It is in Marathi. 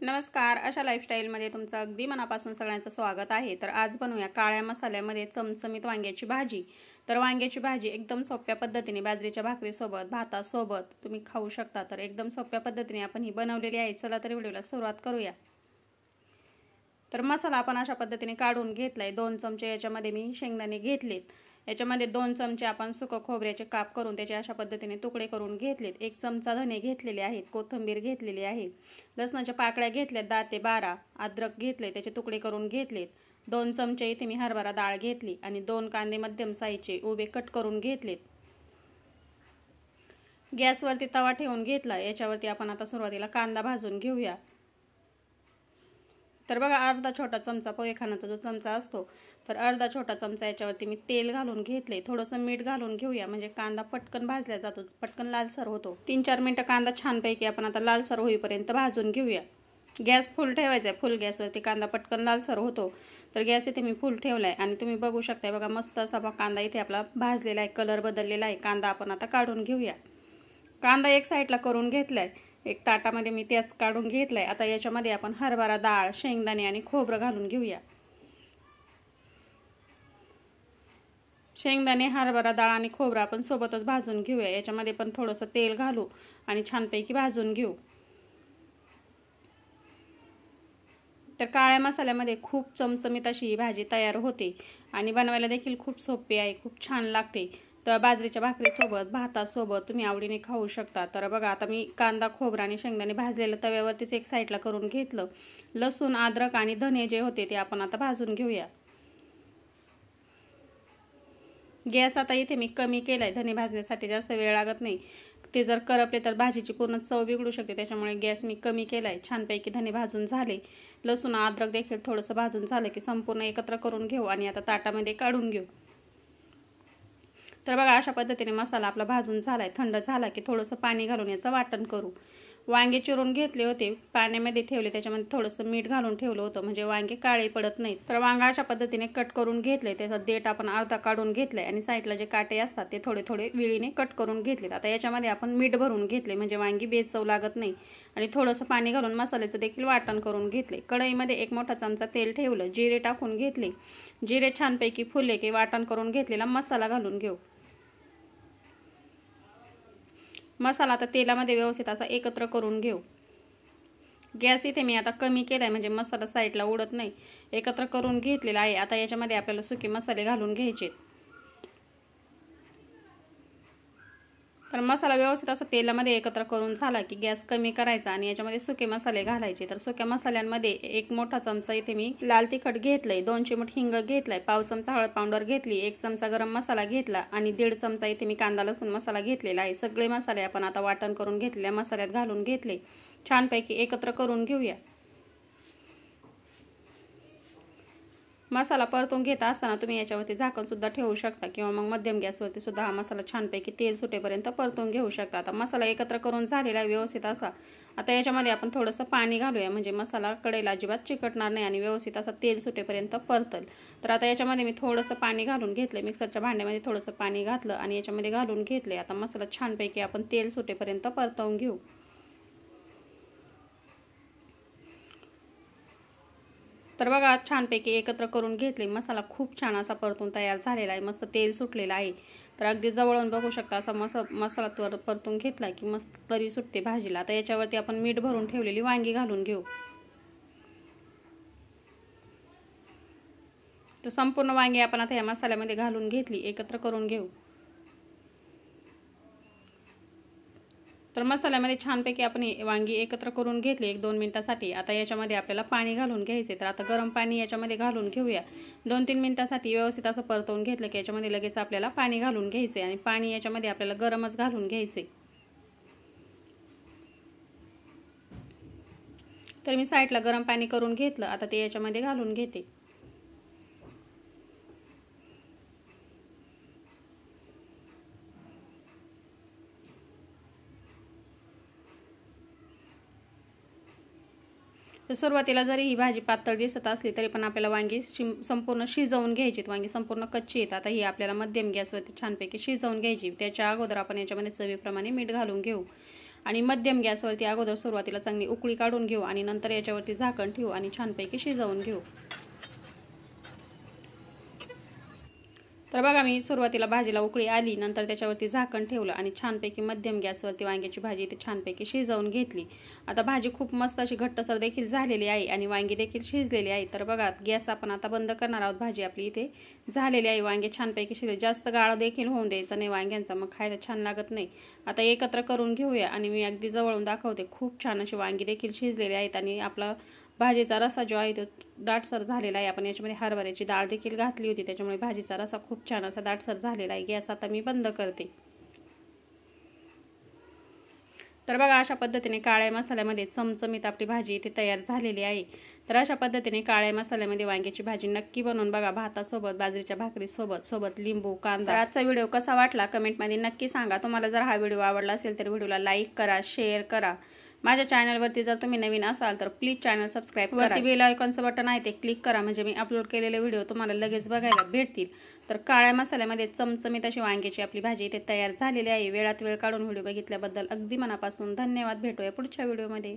नमस्कार, अशा लाईफस्टाईलमध्ये तुमचं अगदी मनापासून सगळ्यांचं स्वागत आहे। तर आज बनवूया काळ्या मसाल्यामध्ये चमचमीत वांग्याची भाजी। तर वांग्याची भाजी एकदम सोप्या पद्धतीने बाजरीच्या भाकरीसोबत, भातासोबत तुम्ही खाऊ शकता। तर एकदम सोप्या पद्धतीने आपण ही बनवलेली आहे। चला तर व्हिडिओला सुरुवात करूया। तर मसाला आपण अशा पद्धतीने काढून घेतलाय। 2 चमचे याच्यामध्ये मी शेंगदाणे घेतलेत। याच्यामध्ये 2 चमचे आपण सुकं खोबऱ्याचे काप करून त्याचे अशा पद्धतीने तुकडे करून घेतलेत। 1 चमचा धने घेतलेले आहेत, कोथिंबीर घेतलेली आहे, लसणाच्या पाकळ्या घेतल्यात 10 ते 12, अद्रक घेतले त्याचे तुकडे करून घेतलेत। 2 चमचे इथे मी हरभरा डाळ घेतली आणि 2 कांदे मध्यम साईजचे उभे कट करून घेतलेत। गॅसवरती तवा ठेवून घेतला। याच्यावरती आपण आता सुरुवातीला कांदा भाजून घेऊया। तर बघा, अर्धा छोटा चमचा पोहेखाण्याचा जो चमचा असतो, तर अर्धा छोटा चमचा याच्यावरती मी तेल घालून घेतले। थोडंसं मीठ घालून घेऊया, म्हणजे कांदा पटकन भाजला जातो, पटकन लालसर होतो। 3-4 मिनिटं कांदा छानपैकी आपण आता लालसर होईपर्यंत भाजून घेऊया। गॅस फुल ठेवायचा आहे। फुल गॅसवरती कांदा पटकन लालसर होतो। तर गॅस इथे मी फुल ठेवलाय आणि तुम्ही बघू शकता बघा, मस्त असा कांदा इथे आपला भाजलेला आहे, कलर बदललेला आहे। कांदा आपण आता काढून घेऊया। कांदा एक साईडला करून घेतलाय, एक ताटामध्ये मी त्याच काढून घेतलाय। आता याच्यामध्ये आपण हरभरा डाळ, शेंगदाणे आणि खोबरं घालून घेऊया। शेंगदाणे, हरभरा डाळ आणि खोबरं आपण सोबतच भाजून घेऊया। याच्यामध्ये पण थोडंसं तेल घालू आणि छानपैकी भाजून घेऊ। तर काळ्या मसाल्यामध्ये खूप चमचमीत अशी ही भाजी तयार होते आणि बनवायला देखील खूप सोपी आहे, खूप छान लागते। तर बाजरीच्या भाकरीसोबत, भातासोबत तुम्ही आवडीने खाऊ शकता। तर बघा, आता मी कांदा, खोबरा आणि शेंगदाणे भाजलेलं तव्यावरतीच एक साईडला करून घेतलं। लसूण, अद्रक आणि धने जे होते ते आपण आता भाजून घेऊया। गॅस आता इथे मी कमी केलाय, धने भाजण्यासाठी जास्त वेळ लागत नाही। ते जर करपले तर भाजीची पूर्ण चव बिघडू शकते, त्याच्यामुळे गॅस मी कमी केलाय। छानपैकी धने भाजून झाले, लसूण, अद्रक देखील थोडंसं भाजून झालं की संपूर्ण एकत्र करून घेऊ आणि आता ताटामध्ये काढून घेऊ। तर बघा, अशा पद्धतीने मसाला आपला भाजून झालाय। थंड झाला की थोडंसं पाणी घालून याचं वाटण करू। वांगे चिरून घेतले होते, पाण्यामध्ये ठेवले, त्याच्यामध्ये थोडंसं मीठ घालून ठेवलं होतं, म्हणजे वांगे काळे पडत नाहीत। तर वांगा अशा पद्धतीने कट करून घेतले, त्याचा देठ आपण अर्धा काढून घेतलाय आणि साईडला जे काटे असतात ते थोडे थोडे विळीने कट करून घेतलेत। आता याच्यामध्ये आपण मीठ भरून घेतले, म्हणजे वांगी बेचव लागत नाही, आणि थोडंसं पाणी घालून मसाल्याचं देखील वाटण करून घेतले। कढईमध्ये 1 मोठा चमचा तेल ठेवलं, जिरे टाकून घेतले। जिरे छानपैकी फुलले की वाटण करून घेतलेला मसाला घालून घेऊ। मसाला आता तेलामध्ये व्यवस्थित असा एकत्र करून घेऊ। गॅस इथे मी आता कमी केलाय, म्हणजे मसाला साईडला उडत नाही, एकत्र करून घेतलेला आहे। आता याच्यामध्ये आपल्याला सुके मसाले घालून घ्यायचे। तर मसाला व्यवस्थित असा तेलामध्ये एकत्र करून झाला की गॅस कमी करायचा आणि याच्यामध्ये सुके मसाले घालायचे। तर सुक्या मसाल्यांमध्ये 1 मोठा चमचा इथे मी लाल तिखट घेतलंय, 2 चिमूट हिंग घेतलाय, पाव चमचा हळद पावडर घेतली, 1 चमचा गरम मसाला घेतला आणि 1.5 चमचा इथे मी कांदा लसूण मसाला घेतलेला आहे। सगळे मसाले आपण आता वाटण करून घेतलेल्या मसाल्यात घालून घेतले, छानपैकी एकत्र करून घेऊया। मसाला परतून घेत असताना तुम्ही याच्यावरती झाकण सुद्धा ठेवू शकता किंवा मग मध्यम गॅसवरती सुद्धा हा मसाला छानपैकी तेल सुटेपर्यंत परतून घेऊ शकता। आता मसाला एकत्र करून झालेला आहे व्यवस्थित असा। आता याच्यामध्ये आपण थोडंसं पाणी घालूया, म्हणजे मसाला कढईला अजिबात चिकटणार नाही आणि व्यवस्थित असा तेल सुटेपर्यंत परतल। तर आता याच्यामध्ये मी थोडंसं पाणी घालून घेतले, मिक्सरच्या भांड्यामध्ये थोडंसं पाणी घातलं आणि याच्यामध्ये घालून घेतले। आता मसाला छानपैकी आपण तेल सुटेपर्यंत परतवून घेऊ। तर बघा, छानपैकी एकत्र करून घेतले, मसाला खूप छान असा परतून तयार झालेला आहे, मस्त तेल सुटलेला आहे। तर अगदी जवळून बघू शकता असा मसाला परतून घेतला की मस्त तरी सुटते भाजीला। आता याच्यावरती आपण मीठ भरून ठेवलेली वांगी घालून घेऊ। तर संपूर्ण वांगी आपण आता या मसाल्यामध्ये घालून घेतली, एकत्र करून घेऊ। तर मसाल्यामध्ये छानपैकी आपण वांगी एकत्र करून घेतली 1-2 मिनिटासाठी। आता याच्यामध्ये आपल्याला पाणी घालून घ्यायचे। तर आता गरम पाणी याच्यामध्ये घालून घेऊया। 2-3 मिनिटासाठी व्यवस्थित असं परतवून घेतलं की याच्यामध्ये लगेच आपल्याला पाणी घालून घ्यायचे आणि पाणी याच्यामध्ये आपल्याला गरमच घालून घ्यायचे। तर मी साईडला गरम पाणी करून घेतलं, आता ते याच्यामध्ये घालून घेते। तर सुरुवातीला जरी ही भाजी पातळ दिसत असली तरी पण आपल्याला वांगी संपूर्ण शिजवून घ्यायची। वांगी संपूर्ण कच्ची आहेत। आता ही आपल्याला मध्यम गॅसवरती छानपैकी शिजवून घ्यायची। त्याच्या अगोदर आपण याच्यामध्ये चवीप्रमाणे मीठ घालून घेऊ। आणि मध्यम गॅसवरती अगोदर सुरुवातीला चांगली उकळी काढून घेऊ आणि नंतर याच्यावरती झाकण ठेवू आणि छानपैकी शिजवून घेऊ। तर बघा मी सुरुवातीला भाजीला उकळी आली, नंतर त्याच्यावरती झाकण ठेवलं आणि छानपैकी मध्यम गॅसवरती वांग्याची भाजी इथे छानपैकी शिजवून घेतली। आता भाजी खूप मस्त अशी घट्टसर देखील झालेली आहे आणि वांगी देखील शिजलेली आहे। तर बघा गॅस आपण आता बंद करणार आहोत। भाजी आपली इथे झालेली आहे, वांगे छानपैकी शिजले। जास्त गाळ देखील होऊन द्यायचा नाही वांग्यांचा, मग खायला छान लागत नाही। आता एकत्र करून घेऊया आणि मी अगदी जवळून दाखवते। खूप छान अशी वांगी देखील शिजलेली आहेत आणि आपला भाजीचा रसा जो आहे तो दाटसर झालेला आहे। आपण याच्यामध्ये हरभऱ्याची डाळ देखील घातली होती, त्याच्यामुळे भाजीचा रसा खूप छान असा दाटसर झालेला आहे। गॅस आता मी बंद करते। तर बघा अशा पद्धतीने काळ्या मसाल्यामध्ये चमचमीत आपली भाजी इथे तयार झालेली आहे। तर अशा पद्धतीने काळ्या मसाल्यामध्ये वांग्याची भाजी नक्की बनवून बघा, भातासोबत, बाजरीच्या भाकरीसोबत लिंबू, कांदा। तर आजचा व्हिडिओ कसा वाटला कमेंटमध्ये नक्की सांगा। तुम्हाला जर हा व्हिडिओ आवडला असेल तर व्हिडिओला लाईक करा, शेअर करा। माझ्या चॅनलवरती जर तुम्ही नवीन असाल तर प्लीज चॅनल सबस्क्राईब करा। वरती बेल आयकॉनचं बटन आहे ते क्लिक करा, म्हणजे मी अपलोड केलेले व्हिडिओ तुम्हाला लगेच बघायला भेटतील। तर काळ्या मसाल्यामध्ये चमचमीत अशी वांग्याची आपली भाजी इथे तयार झालेली आहे। वेळात वेळ काढून व्हिडिओ बघितल्याबद्दल अगदी मनापासून धन्यवाद। भेटूया पुढच्या व्हिडिओमध्ये।